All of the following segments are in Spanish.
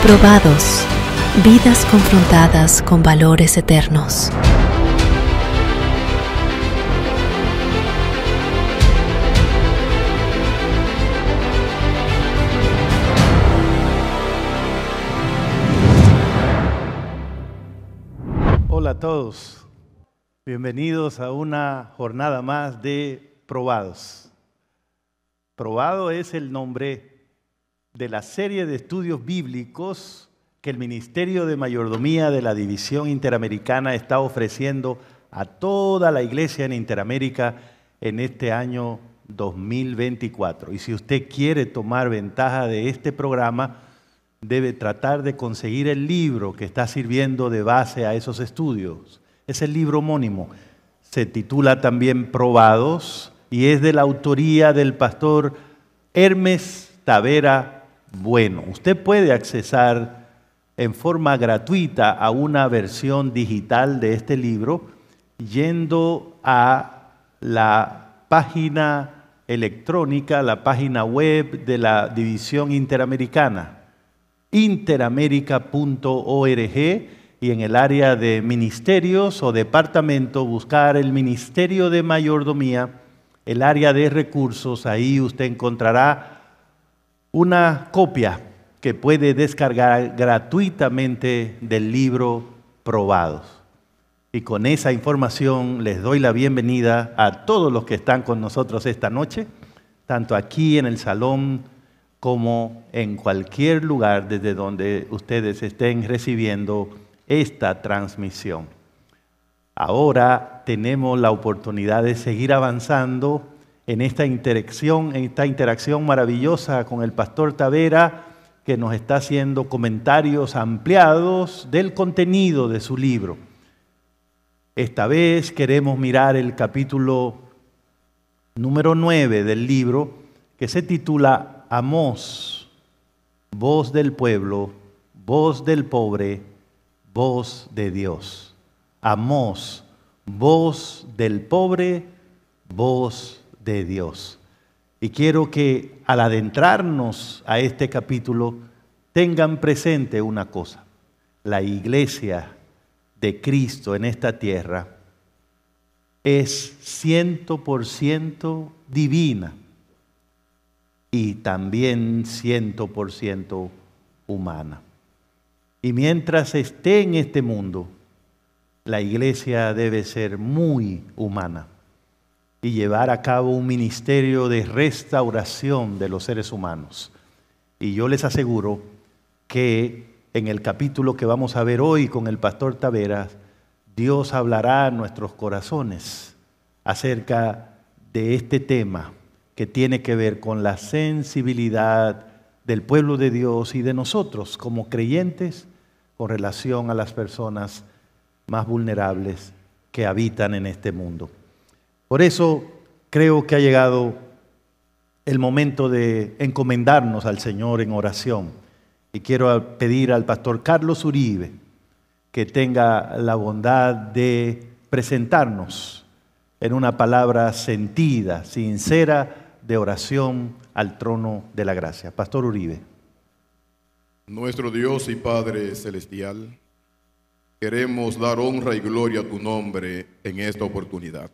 Probados. Vidas confrontadas con valores eternos. Hola a todos, bienvenidos a una jornada más de Probados. Probado es el nombre de la serie de estudios bíblicos que el Ministerio de Mayordomía de la División Interamericana está ofreciendo a toda la iglesia en Interamérica en este año 2024. Y si usted quiere tomar ventaja de este programa, debe tratar de conseguir el libro que está sirviendo de base a esos estudios. Es el libro homónimo. Se titula también Probados y es de la autoría del pastor Hermes Tavera Bueno. Usted puede accesar en forma gratuita a una versión digital de este libro yendo a la página electrónica, la página web de la División Interamericana, interamerica.org, y en el área de ministerios o departamento buscar el Ministerio de Mayordomía, el área de recursos. Ahí usted encontrará una copia que puede descargar gratuitamente del libro Probados. Y con esa información les doy la bienvenida a todos los que están con nosotros esta noche, tanto aquí en el salón como en cualquier lugar desde donde ustedes estén recibiendo esta transmisión. Ahora tenemos la oportunidad de seguir avanzando en esta interacción maravillosa con el pastor Tavera, que nos está haciendo comentarios ampliados del contenido de su libro. Esta vez queremos mirar el capítulo número 9 del libro, que se titula Amós, voz del pueblo, voz del pobre, voz de Dios. Amós, voz del pobre, voz de Dios. Y quiero que al adentrarnos a este capítulo tengan presente una cosa: la iglesia de Cristo en esta tierra es 100% divina y también 100% humana. Y mientras esté en este mundo, la iglesia debe ser muy humana y llevar a cabo un ministerio de restauración de los seres humanos. Y yo les aseguro que en el capítulo que vamos a ver hoy con el pastor Taveras, Dios hablará a nuestros corazones acerca de este tema que tiene que ver con la sensibilidad del pueblo de Dios y de nosotros como creyentes con relación a las personas más vulnerables que habitan en este mundo. Por eso creo que ha llegado el momento de encomendarnos al Señor en oración. Y quiero pedir al pastor Carlos Uribe que tenga la bondad de presentarnos en una palabra sentida, sincera, de oración al trono de la gracia. Pastor Uribe. Nuestro Dios y Padre Celestial, queremos dar honra y gloria a tu nombre en esta oportunidad.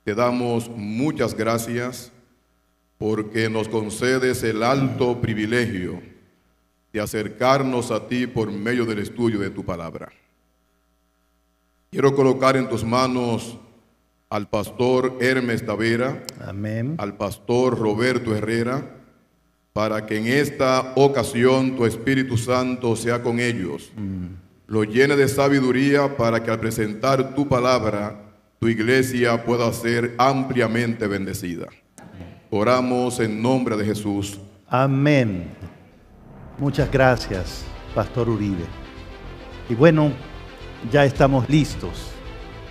Te damos muchas gracias porque nos concedes el alto privilegio de acercarnos a ti por medio del estudio de tu palabra. Quiero colocar en tus manos al pastor Hermes Tavera, amén, al pastor Roberto Herrera, para que en esta ocasión tu Espíritu Santo sea con ellos, lo llene de sabiduría para que al presentar tu palabra, tu iglesia pueda ser ampliamente bendecida. Oramos en nombre de Jesús. Amén. Muchas gracias, pastor Uribe. Y bueno, ya estamos listos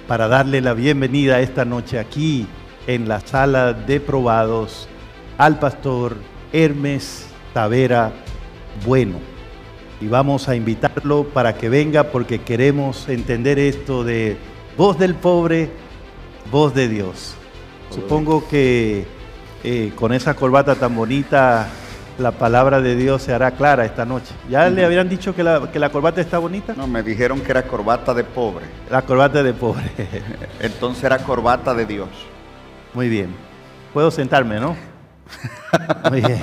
para darle la bienvenida esta noche aquí en la sala de Probados al pastor Hermes Tavera Bueno. Y vamos a invitarlo para que venga porque queremos entender esto de voz del pobre, voz de Dios. Supongo que con esa corbata tan bonita La palabra de Dios se hará clara esta noche. ¿Ya le habían dicho que la corbata está bonita? No, me dijeron que era corbata de pobre. La corbata de pobre. Entonces era corbata de Dios. Muy bien. Puedo sentarme, ¿no? Muy bien.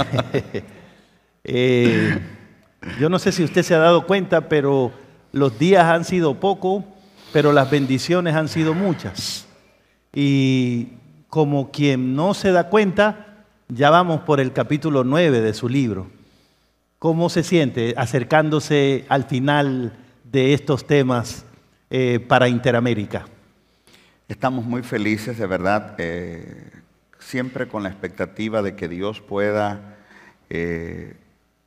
Yo no sé si usted se ha dado cuenta, pero los días han sido pocos, pero las bendiciones han sido muchas. Y como quien no se da cuenta, ya vamos por el capítulo 9 de su libro. ¿Cómo se siente acercándose al final de estos temas para Interamérica? Estamos muy felices, de verdad, siempre con la expectativa de que Dios pueda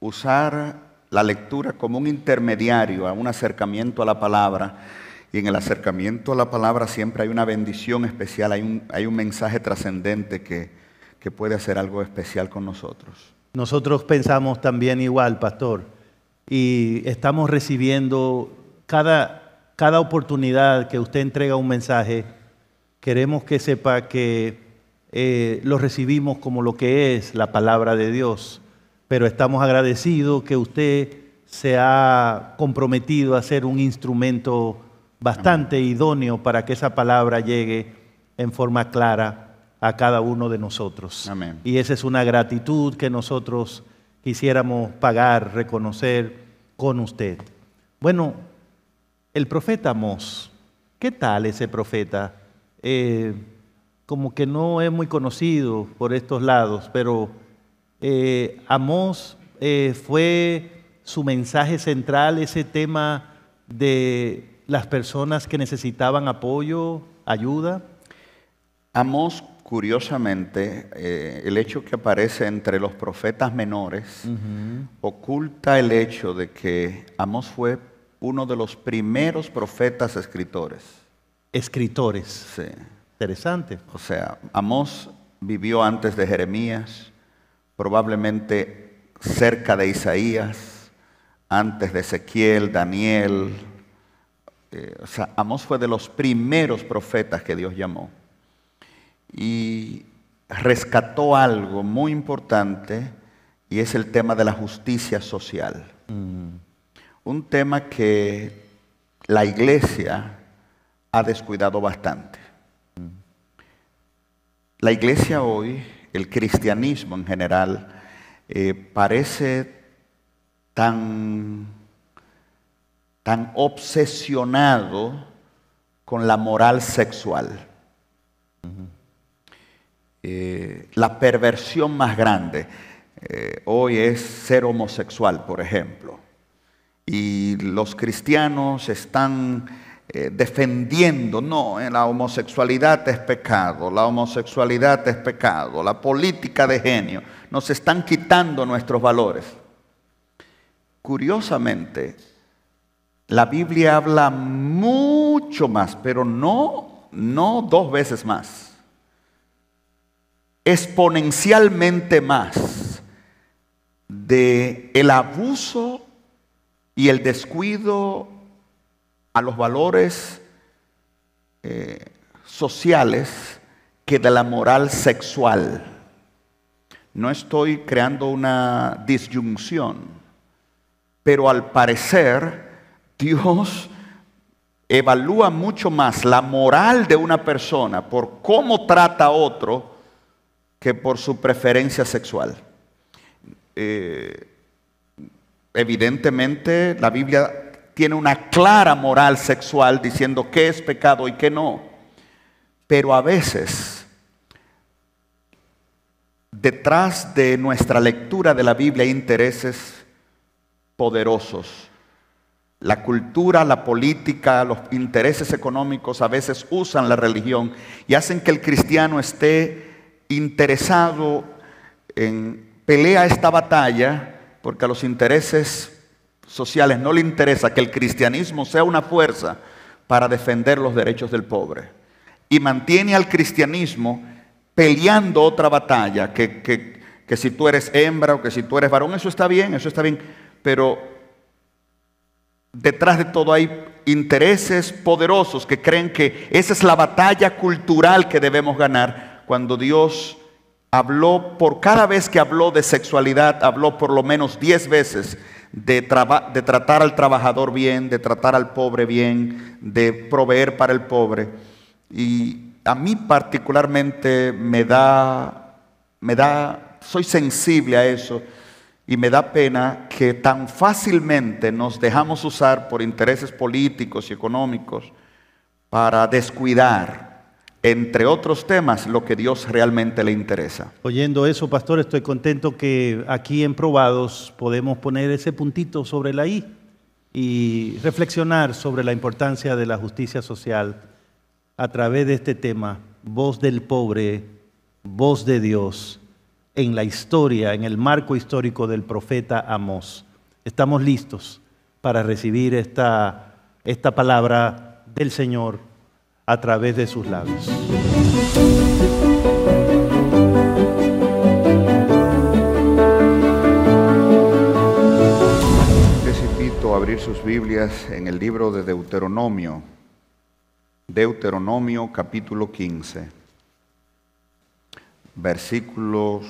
usar la lectura como un intermediario, a un acercamiento a la palabra. Y en el acercamiento a la palabra siempre hay una bendición especial, hay un mensaje trascendente que puede hacer algo especial con nosotros. Nosotros pensamos también igual, pastor, y estamos recibiendo cada oportunidad que usted entrega un mensaje, queremos que sepa que lo recibimos como lo que es la palabra de Dios, pero estamos agradecidos que usted se ha comprometido a ser un instrumento bastante idóneo para que esa palabra llegue en forma clara a cada uno de nosotros. Amén. Y esa es una gratitud que nosotros quisiéramos pagar, reconocer con usted. Bueno, el profeta Amós, ¿qué tal ese profeta? Como que no es muy conocido por estos lados, pero Amós fue su mensaje central, ese tema de las personas que necesitaban apoyo, ayuda. Amós, curiosamente, el hecho que aparece entre los profetas menores oculta el hecho de que Amós fue uno de los primeros profetas escritores. Escritores. Sí. Interesante. O sea, Amós vivió antes de Jeremías, probablemente cerca de Isaías, antes de Ezequiel, Daniel. O sea, Amós fue de los primeros profetas que Dios llamó. Y rescató algo muy importante, y es el tema de la justicia social. Un tema que la iglesia ha descuidado bastante. La iglesia hoy, el cristianismo en general, parece tan obsesionado con la moral sexual. La perversión más grande hoy es ser homosexual, por ejemplo. Y los cristianos están defendiendo, no, la homosexualidad es pecado, la homosexualidad es pecado, la política de genio, nos están quitando nuestros valores. Curiosamente, la Biblia habla mucho más, pero no 2 veces más, exponencialmente más, de el abuso y el descuido a los valores sociales que de la moral sexual. No estoy creando una disyunción, pero al parecer Dios evalúa mucho más la moral de una persona por cómo trata a otro que por su preferencia sexual. Evidentemente la Biblia tiene una clara moral sexual diciendo qué es pecado y qué no. Pero a veces, detrás de nuestra lectura de la Biblia hay intereses poderosos. La cultura, la política, los intereses económicos a veces usan la religión y hacen que el cristiano esté interesado en pelea esta batalla, porque a los intereses sociales no le interesa que el cristianismo sea una fuerza para defender los derechos del pobre, y mantiene al cristianismo peleando otra batalla, que si tú eres hembra o que si tú eres varón, eso está bien, pero detrás de todo hay intereses poderosos que creen que esa es la batalla cultural que debemos ganar, cuando Dios habló, por cada vez que habló de sexualidad, habló por lo menos 10 veces de tratar al trabajador bien, de tratar al pobre bien, de proveer para el pobre. Y a mí particularmente soy sensible a eso y me da pena que tan fácilmente nos dejamos usar por intereses políticos y económicos para descuidar, entre otros temas, lo que Dios realmente le interesa. Oyendo eso, pastor, estoy contento que aquí en Probados podemos poner ese puntito sobre la I y reflexionar sobre la importancia de la justicia social a través de este tema, voz del pobre, voz de Dios, en la historia, en el marco histórico del profeta Amós. Estamos listos para recibir esta palabra del Señor a través de sus labios. Les invito a abrir sus Biblias en el libro de Deuteronomio. Deuteronomio capítulo 15. Versículos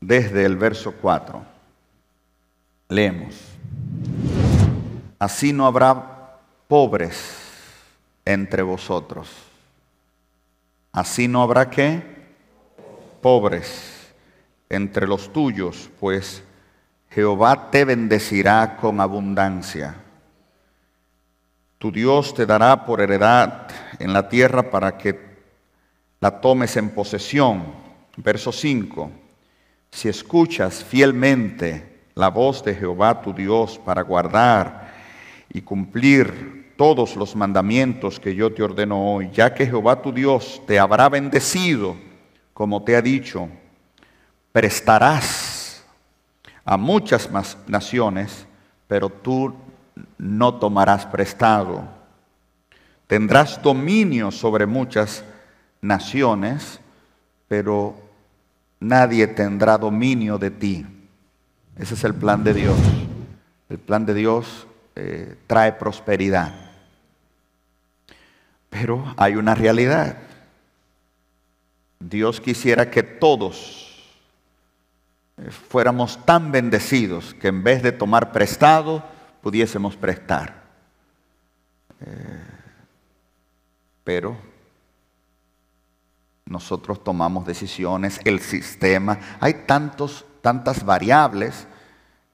desde el verso 4. Leemos. Así no habrá pobres entre vosotros. Así no habrá ¿qué? Pobres entre los tuyos, pues Jehová te bendecirá con abundancia. Tu Dios te dará por heredad en la tierra para que la tomes en posesión. Verso 5. Si escuchas fielmente la voz de Jehová tu Dios para guardar y cumplir todos los mandamientos que yo te ordeno hoy, ya que Jehová tu Dios te habrá bendecido, como te ha dicho, prestarás a muchas más naciones, pero tú no tomarás prestado. Tendrás dominio sobre muchas naciones, pero nadie tendrá dominio de ti. Ese es el plan de Dios. El plan de Dios trae prosperidad. Pero hay una realidad. Dios quisiera que todos fuéramos tan bendecidos que en vez de tomar prestado, pudiésemos prestar. Pero nosotros tomamos decisiones, el sistema, hay tantas variables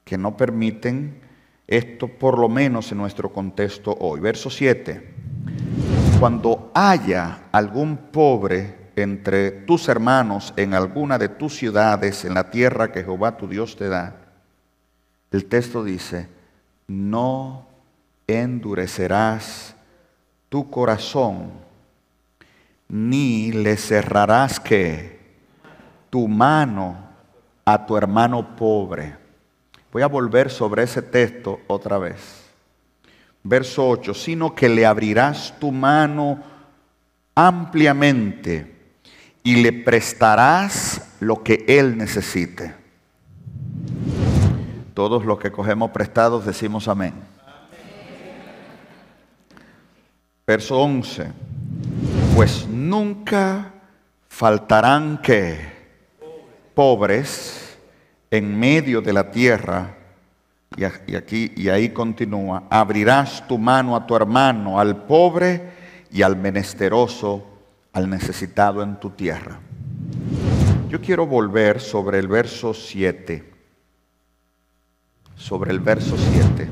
que no permiten esto, por lo menos en nuestro contexto hoy. Verso 7. Cuando haya algún pobre entre tus hermanos en alguna de tus ciudades, en la tierra que Jehová tu Dios te da, el texto dice, no endurecerás tu corazón, ni le cerrarás ¿qué? Tu mano a tu hermano pobre. Voy a volver sobre ese texto otra vez. Verso 8, sino que le abrirás tu mano ampliamente y le prestarás lo que él necesite. Todos los que cogemos prestados decimos amén. Verso 11, pues nunca faltarán ¿qué? Pobres en medio de la tierra. Y ahí continúa, abrirás tu mano a tu hermano, al pobre y al menesteroso, al necesitado en tu tierra. Yo quiero volver sobre el verso 7. Sobre el verso 7.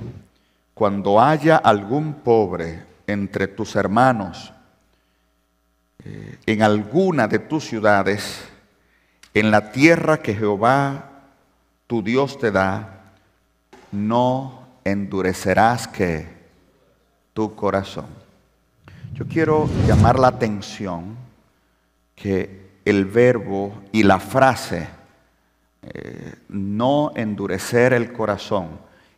Cuando haya algún pobre entre tus hermanos, en alguna de tus ciudades, en la tierra que Jehová tu Dios te da, no endurecerás ¿qué? Tu corazón. Yo quiero llamar la atención que el verbo y la frase no endurecer el corazón,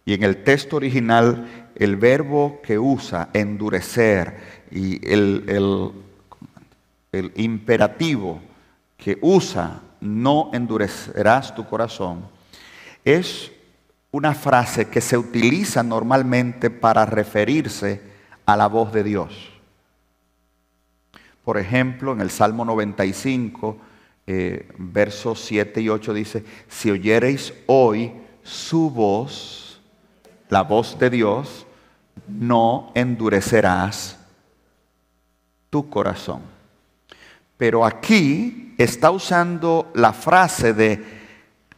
y en el texto original el verbo que usa endurecer y el imperativo que usa no endurecerás tu corazón es una frase que se utiliza normalmente para referirse a la voz de Dios. Por ejemplo, en el Salmo 95, versos 7 y 8 dice, si oyereis hoy su voz, la voz de Dios, no endurecerás tu corazón. Pero aquí está usando la frase de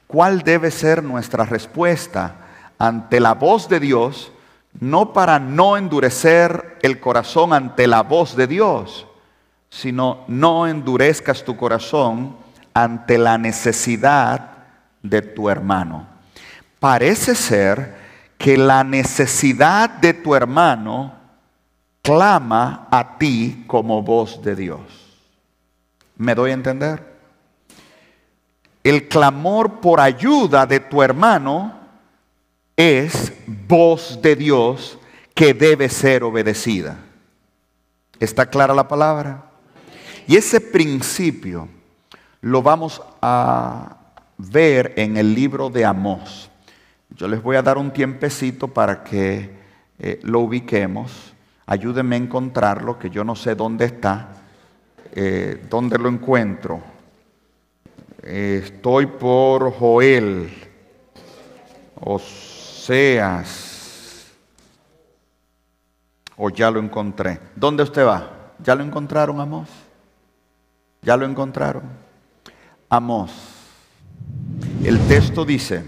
cuál debe ser nuestra respuesta ante la voz de Dios, no para no endurecer el corazón ante la voz de Dios, sino no endurezcas tu corazón ante la necesidad de tu hermano. Parece ser que la necesidad de tu hermano clama a ti como voz de Dios. ¿Me doy a entender? El clamor por ayuda de tu hermano es voz de Dios que debe ser obedecida. ¿Está clara la palabra? Y ese principio lo vamos a ver en el libro de Amós. Yo les voy a dar un tiempecito para que lo ubiquemos. Ayúdenme a encontrarlo, que yo no sé dónde está, dónde lo encuentro. Estoy por Joel, Oseas, o ya lo encontré. ¿Dónde usted va? ¿Ya lo encontraron, Amós? ¿Ya lo encontraron? Amós. El texto dice,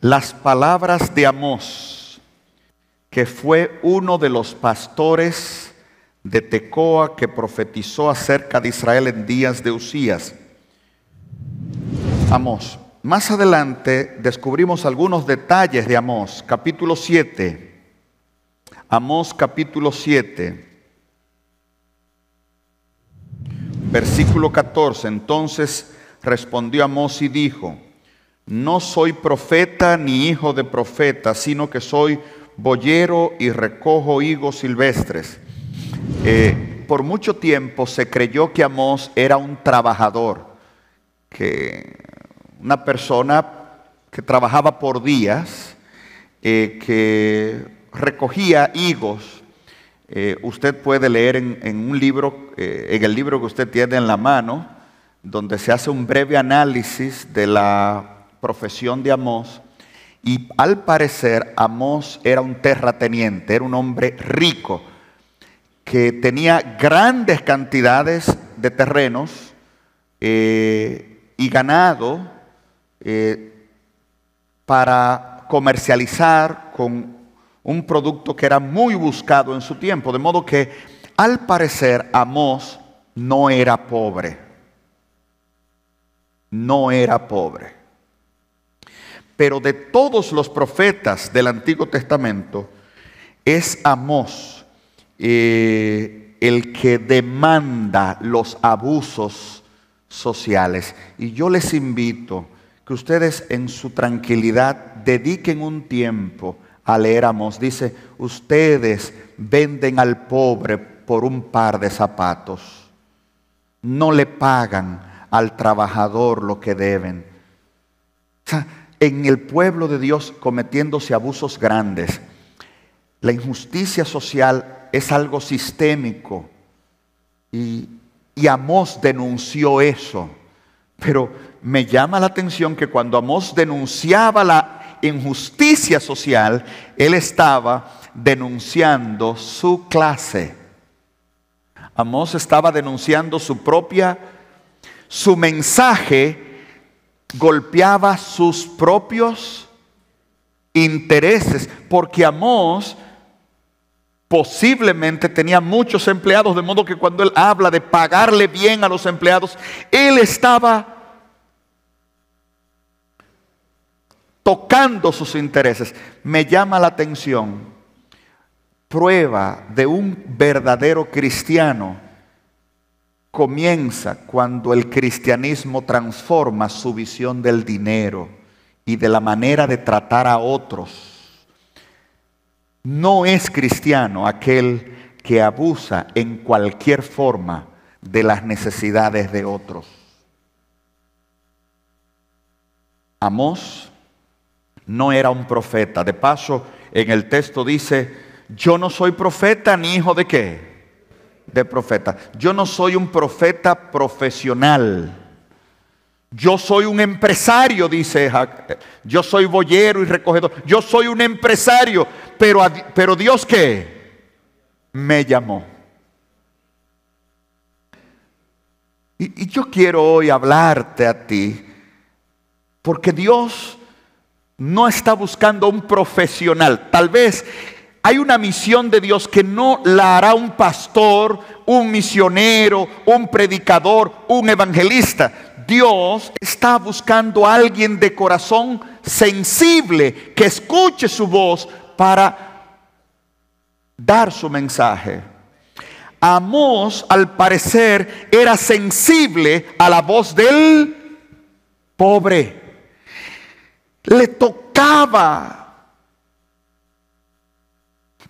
las palabras de Amós, que fue uno de los pastores de Tecoa que profetizó acerca de Israel en días de Usías. Amós. Más adelante descubrimos algunos detalles de Amós, capítulo 7. Amós capítulo 7. Versículo 14, entonces respondió Amós y dijo, no soy profeta ni hijo de profeta, sino que soy boyero y recojo higos silvestres. Por mucho tiempo se creyó que Amós era un trabajador, que una persona que trabajaba por días, que recogía higos. Usted puede leer en un libro, en el libro que usted tiene en la mano, donde se hace un breve análisis de la profesión de Amós. Y al parecer Amós era un terrateniente, era un hombre rico, que tenía grandes cantidades de terrenos y ganado para comercializar con un producto que era muy buscado en su tiempo, de modo que al parecer Amós no era pobre. No era pobre. Pero de todos los profetas del Antiguo Testamento, es Amós el que demanda los abusos sociales. Y yo les invito que ustedes en su tranquilidad dediquen un tiempo a leer Amós. Dice, ustedes venden al pobre por un par de zapatos. No le pagan al trabajador lo que deben. O sea, en el pueblo de Dios cometiéndose abusos grandes. La injusticia social es algo sistémico. Y Amós denunció eso. Pero me llama la atención que cuando Amós denunciaba la injusticia social, él estaba denunciando su clase. Amós estaba denunciando su mensaje golpeaba sus propios intereses, porque Amós posiblemente tenía muchos empleados, de modo que cuando él habla de pagarle bien a los empleados, él estaba tocando sus intereses. Me llama la atención, prueba de un verdadero cristiano comienza cuando el cristianismo transforma su visión del dinero y de la manera de tratar a otros. No es cristiano aquel que abusa en cualquier forma de las necesidades de otros. Amós no era un profeta. De paso, en el texto dice, yo no soy profeta ni hijo de ¿qué? De profeta. Yo no soy un profeta profesional. Yo soy un empresario, dice Jacob. Yo soy boyero y recogedor. Yo soy un empresario. Pero Dios, ¿qué? Me llamó. Y yo quiero hoy hablarte a ti, porque Dios no está buscando un profesional. Tal vez hay una misión de Dios que no la hará un pastor, un misionero, un predicador, un evangelista. Dios está buscando a alguien de corazón sensible que escuche su voz para dar su mensaje. Amós, al parecer, era sensible a la voz del pobre. Le tocaba.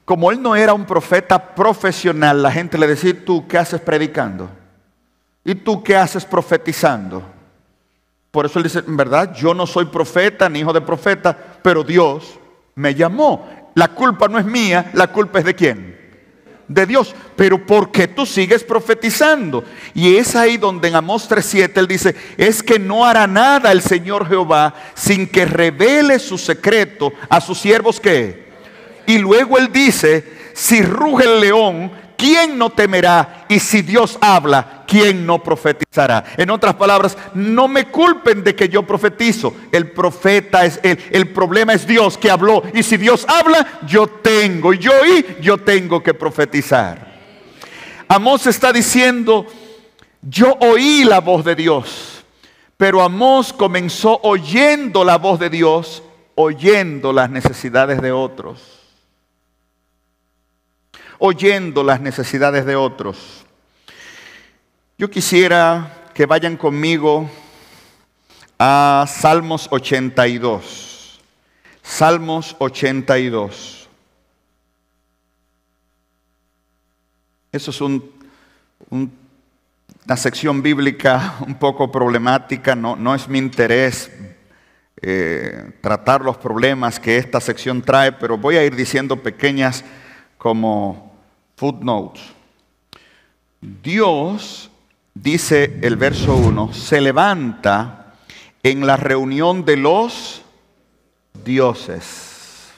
Como él no era un profeta profesional, la gente le decía: ¿tú qué haces predicando? ¿Y tú qué haces profetizando? Por eso él dice: en verdad, yo no soy profeta ni hijo de profeta, pero Dios me llamó. La culpa no es mía, la culpa es ¿de quién? De Dios. Pero ¿por qué tú sigues profetizando? Y es ahí donde en Amós 3:7 él dice: es que no hará nada el Señor Jehová sin que revele su secreto a sus siervos. ¿Qué? Y luego él dice: si ruge el león, ¿quién no temerá? Y si Dios habla, ¿quién no profetizará? En otras palabras, no me culpen de que yo profetizo. El profeta es el problema es Dios que habló. Y si Dios habla, yo tengo que profetizar. Amós está diciendo: yo oí la voz de Dios. Pero Amós comenzó oyendo la voz de Dios, oyendo las necesidades de otros. Oyendo las necesidades de otros. Yo quisiera que vayan conmigo a Salmos 82. Salmos 82. Eso es una sección bíblica un poco problemática. No es mi interés tratar los problemas que esta sección trae, pero voy a ir diciendo pequeñas como footnotes. Dios, dice el verso 1, se levanta en la reunión de los dioses.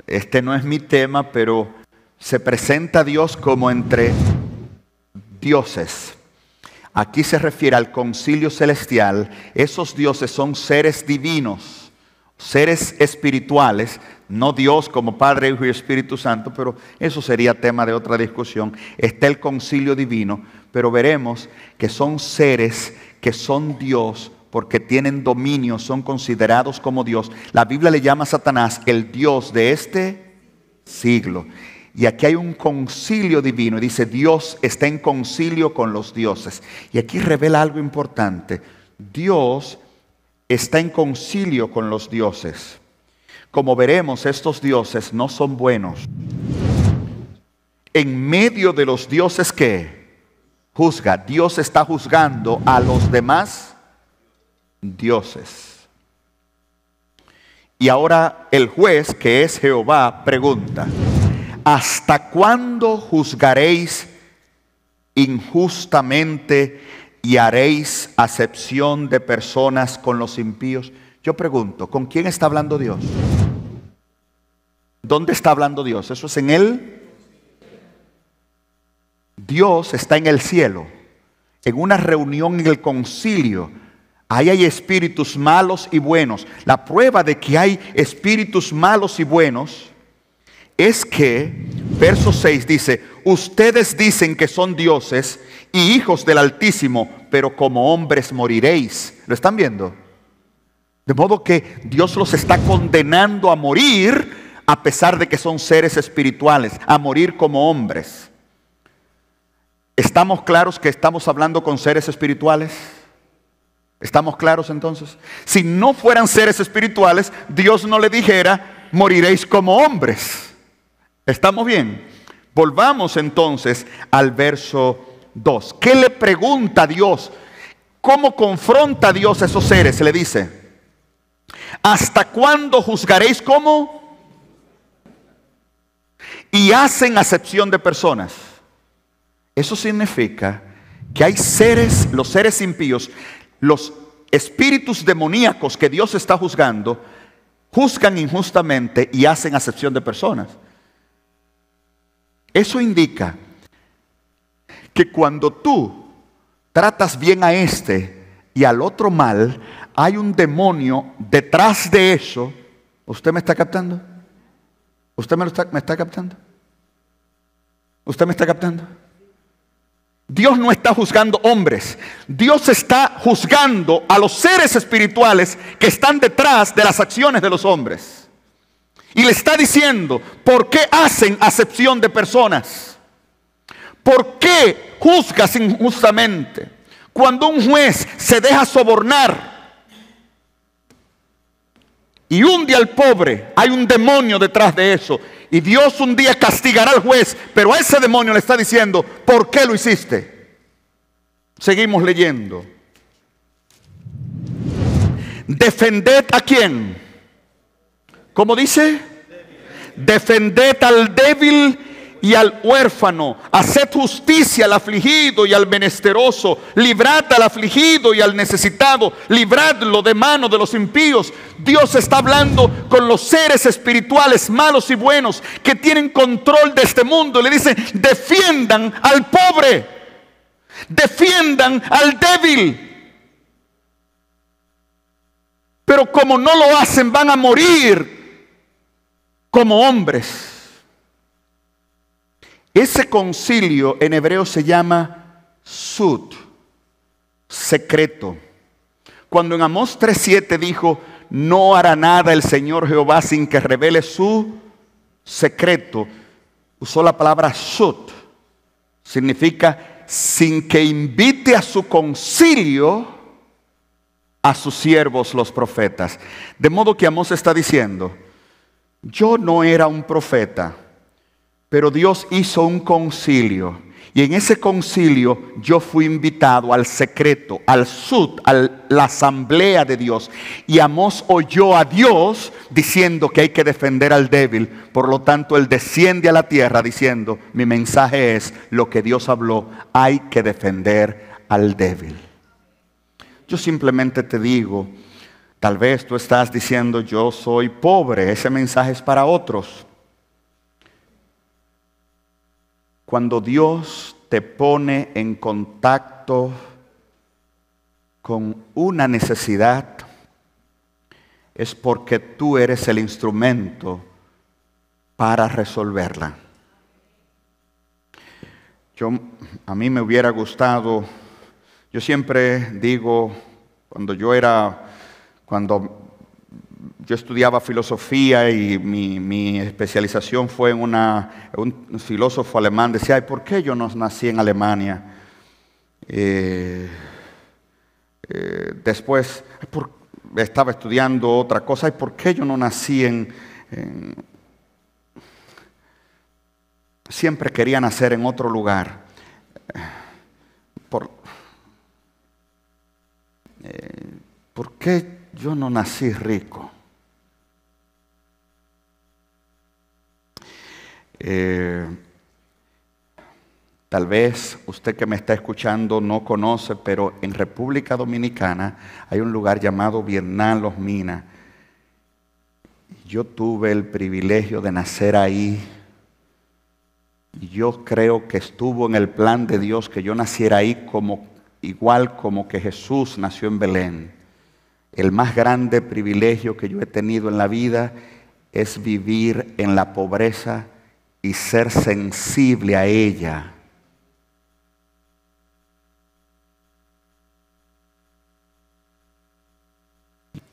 Este no es mi tema, pero se presenta a Dios como entre dioses. Aquí se refiere al concilio celestial. Esos dioses son seres divinos, seres espirituales. No Dios como Padre, Hijo y Espíritu Santo, pero eso sería tema de otra discusión. Está el concilio divino, pero veremos que son seres que son Dios porque tienen dominio, son considerados como Dios. La Biblia le llama a Satanás el Dios de este siglo. Y aquí hay un concilio divino. Dice: Dios está en concilio con los dioses. Y aquí revela algo importante. Dios está en concilio con los dioses. Como veremos, estos dioses no son buenos. En medio de los dioses que juzga, Dios está juzgando a los demás dioses. Y ahora el juez, que es Jehová, pregunta: ¿hasta cuándo juzgaréis injustamente y haréis acepción de personas con los impíos? Yo pregunto, ¿con quién está hablando Dios? ¿Dónde está hablando Dios? ¿Eso es en él? Dios está en el cielo, en una reunión en el concilio. Ahí hay espíritus malos y buenos. La prueba de que hay espíritus malos y buenos es que, verso 6 dice: ustedes dicen que son dioses y hijos del Altísimo, pero como hombres moriréis. ¿Lo están viendo? De modo que Dios los está condenando a morir, a pesar de que son seres espirituales, a morir como hombres. ¿Estamos claros que estamos hablando con seres espirituales? ¿Estamos claros entonces? Si no fueran seres espirituales, Dios no le dijera: moriréis como hombres. ¿Estamos bien? Volvamos entonces al verso 2. ¿Qué le pregunta a Dios? ¿Cómo confronta a Dios a esos seres? Se le dice: ¿hasta cuándo juzgaréis cómo? Y hacen acepción de personas. Eso significa que hay seres, los seres impíos, los espíritus demoníacos que Dios está juzgando, juzgan injustamente y hacen acepción de personas. Eso indica que cuando tú tratas bien a este y al otro mal, hay un demonio detrás de eso. ¿Usted me está captando? ¿Usted me está captando? ¿Usted me está captando? Dios no está juzgando hombres. Dios está juzgando a los seres espirituales que están detrás de las acciones de los hombres. Y le está diciendo, ¿por qué hacen acepción de personas? ¿Por qué juzgas injustamente? Cuando un juez se deja sobornar y hunde al pobre, hay un demonio detrás de eso. Y Dios un día castigará al juez, pero a ese demonio le está diciendo, ¿por qué lo hiciste? Seguimos leyendo. Defended ¿a quién? ¿Cómo dice? Defended al débil y al huérfano, haced justicia al afligido y al menesteroso, librad al afligido y al necesitado, libradlo de mano de los impíos. Dios está hablando con los seres espirituales malos y buenos que tienen control de este mundo. Le dice, defiendan al pobre, defiendan al débil. Pero como no lo hacen, van a morir como hombres. Ese concilio en hebreo se llama sud, secreto. Cuando en Amós 3:7 dijo, no hará nada el Señor Jehová sin que revele su secreto, usó la palabra sud. Significa sin que invite a su concilio a sus siervos los profetas. De modo que Amós está diciendo, yo no era un profeta, pero Dios hizo un concilio. Y en ese concilio yo fui invitado al secreto, al sud, a la asamblea de Dios. Y Amós oyó a Dios diciendo que hay que defender al débil. Por lo tanto, él desciende a la tierra diciendo, mi mensaje es lo que Dios habló, hay que defender al débil. Yo simplemente te digo, tal vez tú estás diciendo, yo soy pobre, ese mensaje es para otros. Cuando Dios te pone en contacto con una necesidad, es porque tú eres el instrumento para resolverla. A mí me hubiera gustado, yo siempre digo, cuando yo estudiaba filosofía y mi especialización fue en un filósofo alemán. Decía, ay, ¿por qué yo no nací en Alemania? Después estaba estudiando otra cosa. ¿Y por qué yo no nací Siempre quería nacer en otro lugar. ¿Por qué yo no nací rico? Tal vez usted que me está escuchando no conoce, pero en República Dominicana hay un lugar llamado Vietnam Los Minas. Yo tuve el privilegio de nacer ahí y yo creo que estuvo en el plan de Dios que yo naciera ahí igual como que Jesús nació en Belén. El más grande privilegio que yo he tenido en la vida es vivir en la pobreza y ser sensible a ella.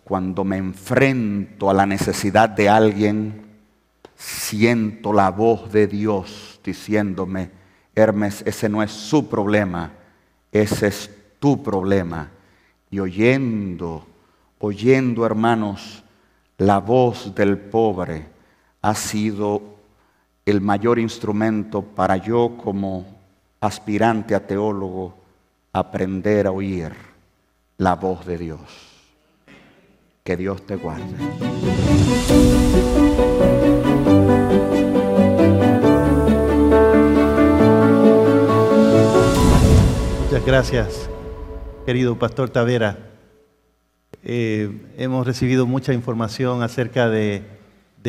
Cuando me enfrento a la necesidad de alguien, siento la voz de Dios diciéndome, Hermes, ese no es su problema, ese es tu problema. Y oyendo, hermanos, la voz del pobre ha sido el mayor instrumento para yo como aspirante a teólogo aprender a oír la voz de Dios. Que Dios te guarde. Muchas gracias. querido Pastor Tavera. Hemos recibido mucha información acerca de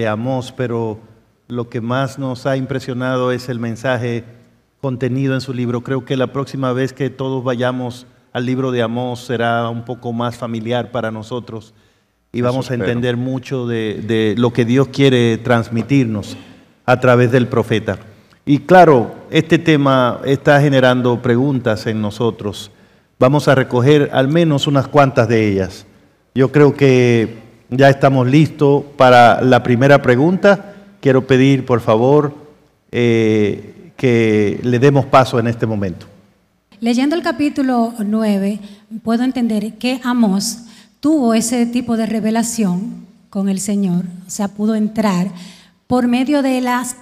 Amós, pero lo que más nos ha impresionado es el mensaje contenido en su libro. Creo que la próxima vez que todos vayamos al libro de Amós será un poco más familiar para nosotros y vamos a entender mucho de lo que Dios quiere transmitirnos a través del profeta. Y claro, este tema está generando preguntas en nosotros. Vamos a recoger al menos unas cuantas de ellas. Yo creo que ya estamos listos para la primera pregunta. Quiero pedir, por favor, que le demos paso en este momento. Leyendo el capítulo 9, puedo entender que Amós tuvo ese tipo de revelación con el Señor, o sea, pudo entrar por medio de las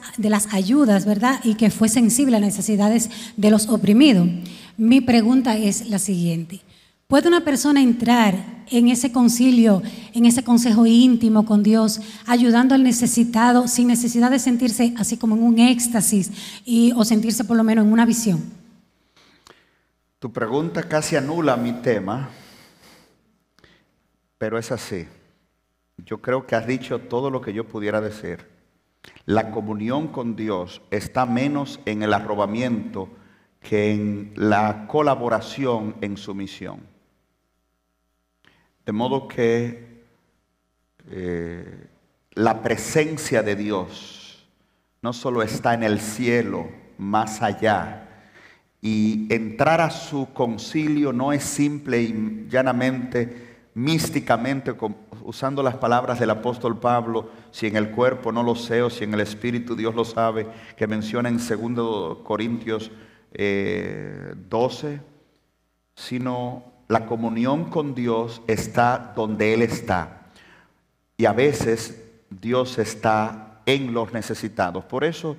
ayudas, ¿verdad? Y que fue sensible a las necesidades de los oprimidos. Mi pregunta es la siguiente: ¿puede una persona entrar en ese concilio, en ese consejo íntimo con Dios, ayudando al necesitado sin necesidad de sentirse así como en un éxtasis o sentirse por lo menos en una visión? Tu pregunta casi anula mi tema, pero es así. Yo creo que has dicho todo lo que yo pudiera decir. La comunión con Dios está menos en el arrobamiento que en la colaboración en su misión. De modo que la presencia de Dios no solo está en el cielo, más allá, y entrar a su concilio no es simple y llanamente, místicamente, usando las palabras del apóstol Pablo, si en el cuerpo no lo sé o si en el espíritu Dios lo sabe, que menciona en 2 Corintios 12, sino la comunión con Dios está donde Él está. Y a veces Dios está en los necesitados. Por eso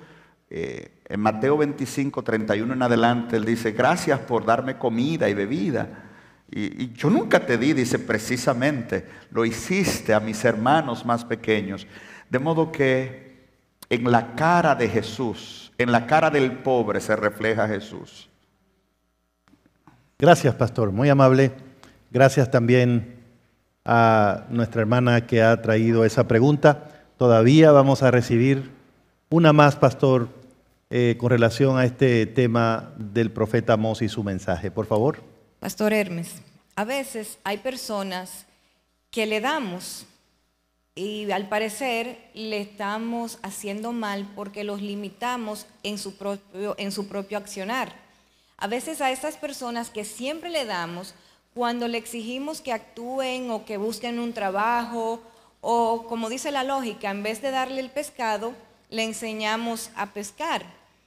en Mateo 25, 31 en adelante, Él dice: gracias por darme comida y bebida. Y yo nunca te di, dice, precisamente, lo hiciste a mis hermanos más pequeños. De modo que en la cara de Jesús, en la cara del pobre se refleja Jesús. Gracias, pastor, muy amable. Gracias también a nuestra hermana que ha traído esa pregunta. Todavía vamos a recibir una más, pastor, con relación a este tema del profeta Amós y su mensaje. Por favor. Pastor Hermes, a veces hay personas que le damos y al parecer le estamos haciendo mal porque los limitamos en su propio accionar. A veces a esas personas que siempre le damos, cuando le exigimos que actúen o que busquen un trabajo, o como dice la lógica, en vez de darle el pescado, le enseñamos a pescar.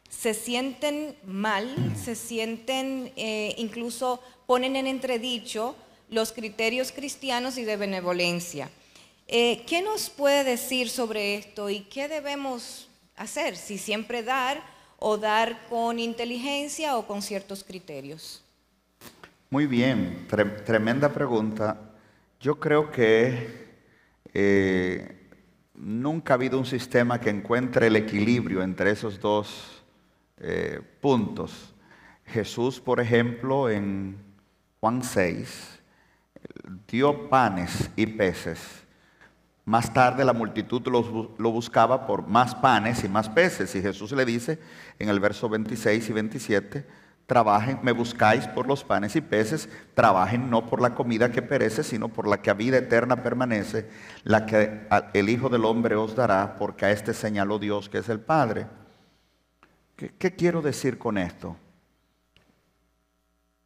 Se sienten mal, se sienten, incluso ponen en entredicho los criterios cristianos y de benevolencia. ¿Qué nos puede decir sobre esto y qué debemos hacer? Si siempre dar o dar con inteligencia o con ciertos criterios. Muy bien, tremenda pregunta. Yo creo que nunca ha habido un sistema que encuentre el equilibrio entre esos dos puntos. Jesús, por ejemplo, en Juan 6, dio panes y peces. Más tarde la multitud lo buscaba por más panes y más peces. Y Jesús le dice en el verso 26 y 27, trabajen, me buscáis por los panes y peces, trabajen no por la comida que perece, sino por la que a vida eterna permanece, la que el Hijo del Hombre os dará, porque a este señaló Dios, que es el Padre. ¿Qué quiero decir con esto?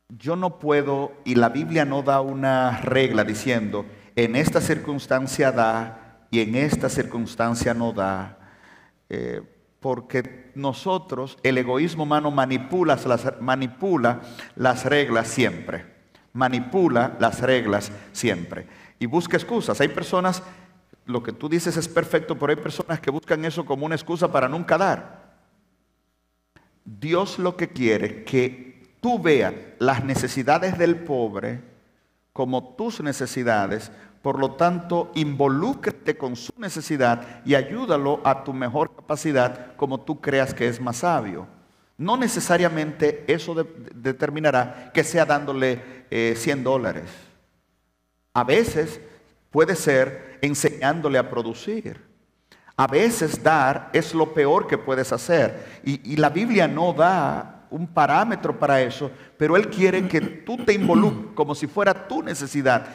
Yo no puedo, y la Biblia no da una regla diciendo, en esta circunstancia da y en esta circunstancia no da, porque nosotros, el egoísmo humano manipula las reglas siempre, manipula las reglas siempre y busca excusas. Hay personas, lo que tú dices es perfecto, pero hay personas que buscan eso como una excusa para nunca dar. Dios lo que quiere es que tú veas las necesidades del pobre como tus necesidades, por lo tanto, involúcrate con su necesidad y ayúdalo a tu mejor capacidad como tú creas que es más sabio. no necesariamente eso determinará que sea dándole $100. A veces puede ser enseñándole a producir. A veces dar es lo peor que puedes hacer. Y la Biblia no da un parámetro para eso, pero Él quiere que tú te involucres como si fuera tu necesidad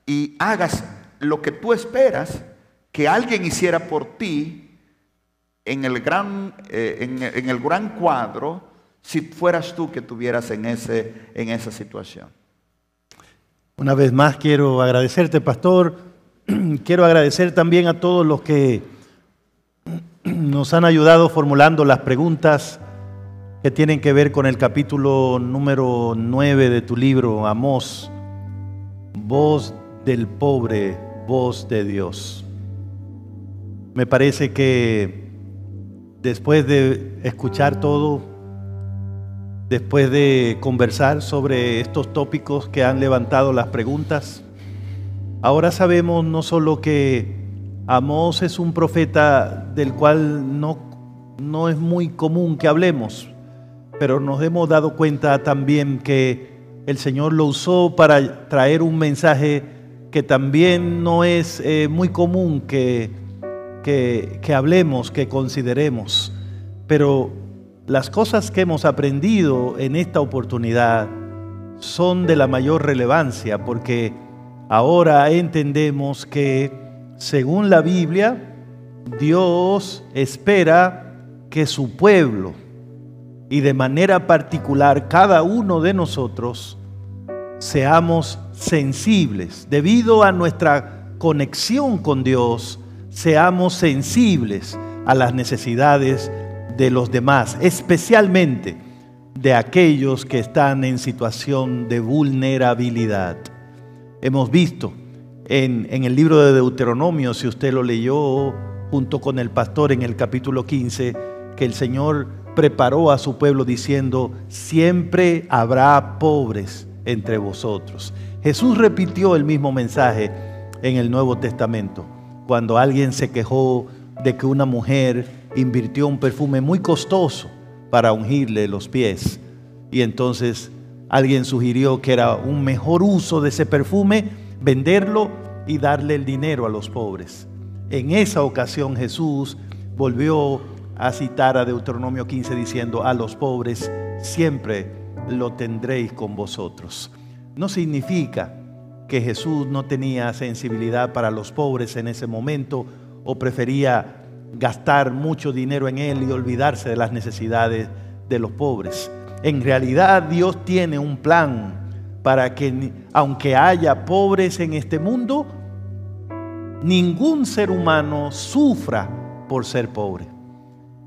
y hagas lo que tú esperas que alguien hiciera por ti en el gran cuadro, si fueras tú que estuvieras en esa situación. Una vez más quiero agradecerte, pastor. Quiero agradecer también a todos los que nos han ayudado formulando las preguntas que tienen que ver con el capítulo número 9 de tu libro, Amós, voz del pobre, voz de Dios. Me parece que después de escuchar todo, después de conversar sobre estos tópicos que han levantado las preguntas, ahora sabemos no solo que Amós es un profeta del cual no es muy común que hablemos, pero nos hemos dado cuenta también que el Señor lo usó para traer un mensaje que también no es muy común que hablemos, que consideremos. Pero las cosas que hemos aprendido en esta oportunidad son de la mayor relevancia, porque ahora entendemos que, según la Biblia, Dios espera que su pueblo, y de manera particular cada uno de nosotros, seamos sensibles. Debido a nuestra conexión con Dios, seamos sensibles a las necesidades de los demás, especialmente de aquellos que están en situación de vulnerabilidad. Hemos visto en el libro de Deuteronomio, si usted lo leyó junto con el pastor en el capítulo 15, que el Señor preparó a su pueblo diciendo: siempre habrá pobres entre vosotros. Jesús repitió el mismo mensaje en el Nuevo Testamento, cuando alguien se quejó de que una mujer invirtió un perfume muy costoso para ungirle los pies, y entonces alguien sugirió que era un mejor uso de ese perfume venderlo y darle el dinero a los pobres. En esa ocasión Jesús volvió a citar a Deuteronomio 15 diciendo: a los pobres siempre lo tendréis con vosotros. No significa que Jesús no tenía sensibilidad para los pobres en ese momento, o prefería gastar mucho dinero en él y olvidarse de las necesidades de los pobres. En realidad Dios tiene un plan para que, aunque haya pobres en este mundo, ningún ser humano sufra por ser pobre.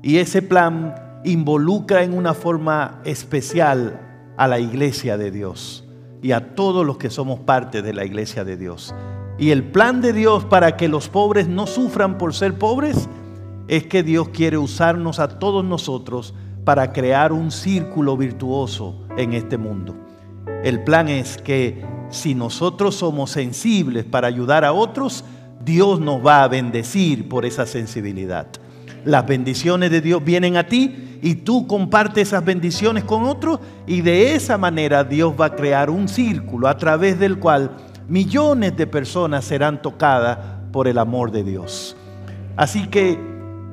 Y ese plan involucra en una forma especial a la iglesia de Dios y a todos los que somos parte de la iglesia de Dios. Y el plan de Dios para que los pobres no sufran por ser pobres es que Dios quiere usarnos a todos nosotros para crear un círculo virtuoso en este mundo. El plan es que si nosotros somos sensibles para ayudar a otros, Dios nos va a bendecir por esa sensibilidad. Las bendiciones de Dios vienen a ti y tú compartes esas bendiciones con otros, y de esa manera Dios va a crear un círculo a través del cual millones de personas serán tocadas por el amor de Dios. Así que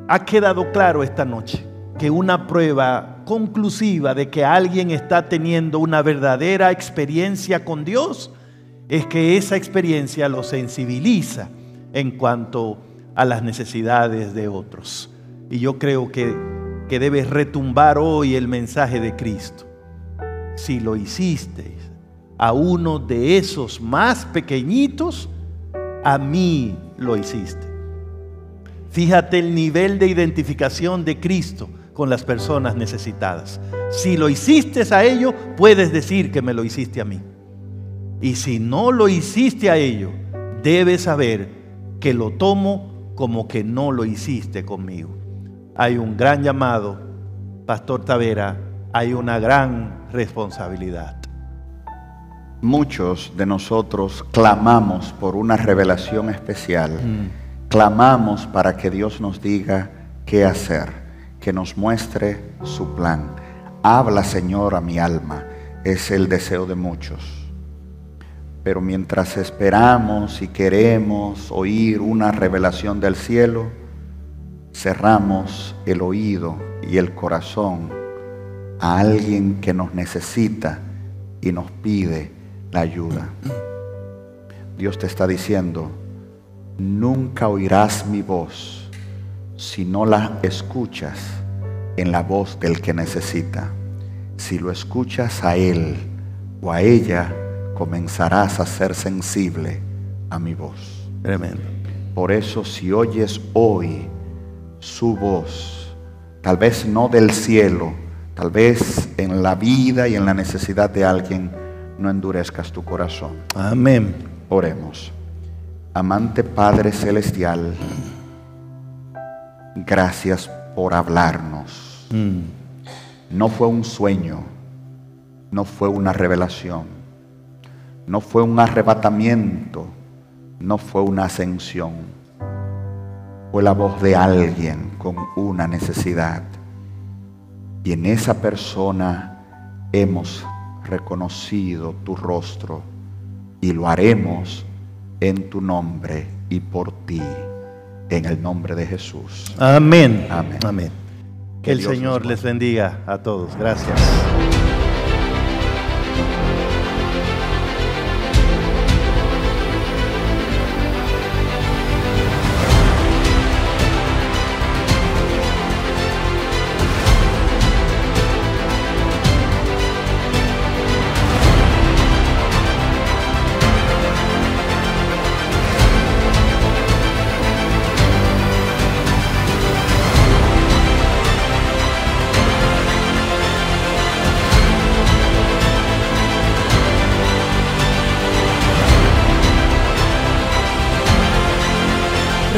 ha quedado claro esta noche que una prueba conclusiva de que alguien está teniendo una verdadera experiencia con Dios es que esa experiencia lo sensibiliza en cuanto a las necesidades de otros. Y yo creo que debe retumbar hoy el mensaje de Cristo. Si lo hicisteis a uno de esos más pequeñitos, a mí lo hiciste. Fíjate el nivel de identificación de Cristo con las personas necesitadas. Si lo hiciste a ellos, puedes decir que me lo hiciste a mí. Y si no lo hiciste a ellos, debes saber que lo tomo como que no lo hiciste conmigo. Hay un gran llamado, Pastor Tavera, hay una gran responsabilidad. Muchos de nosotros clamamos por una revelación especial. Clamamos para que Dios nos diga qué hacer, que nos muestre su plan. habla, Señor, a mi alma. Es el deseo de muchos. Pero mientras esperamos y queremos oír una revelación del cielo, cerramos el oído y el corazón a alguien que nos necesita y nos pide la ayuda. Dios te está diciendo: nunca oirás mi voz si no la escuchas en la voz del que necesita. Si lo escuchas a él o a ella, comenzarás a ser sensible a mi voz. Tremendo. Por eso, si oyes hoy su voz, tal vez no del cielo, tal vez en la vida y en la necesidad de alguien, no endurezcas tu corazón. Amén. Oremos. Amante Padre Celestial, gracias por hablarnos. No fue un sueño, no fue una revelación, no fue un arrebatamiento, no fue una ascensión. Fue la voz de alguien con una necesidad. Y en esa persona hemos reconocido tu rostro y lo haremos en tu nombre y por ti, en el nombre de Jesús. Amén. Amén. Amén. Que el Dios Señor nos les bendiga a todos. Gracias.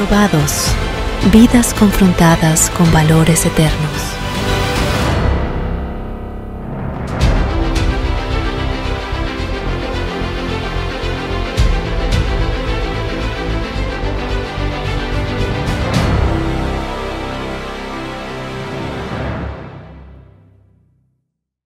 Probados, vidas confrontadas con valores eternos.